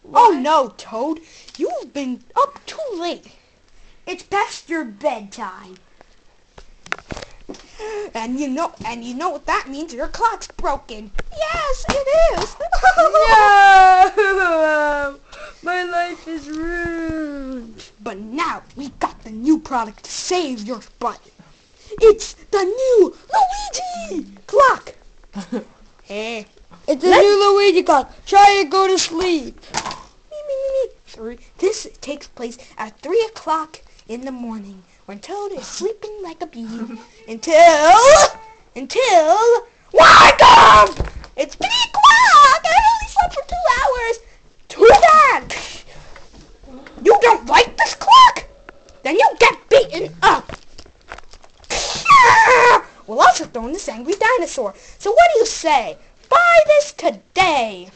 Why? Oh no, Toad. You've been up too late. It's past your bedtime. And you know what that means? Your clock's broken. Yes, it is. No! My life is ruined. But now we got the new product to save your butt. It's the new Luigi clock. Hey, It's a new Luigi clock. Try to go to sleep. This takes place at 3 o'clock in the morning when Toad is sleeping like a bee until wake up! It's 3 o'clock. I only slept for 2 hours. Too bad. You don't like this clock? Then you get beaten up. Well, also throwing this angry dinosaur. So what do you say? Buy this today.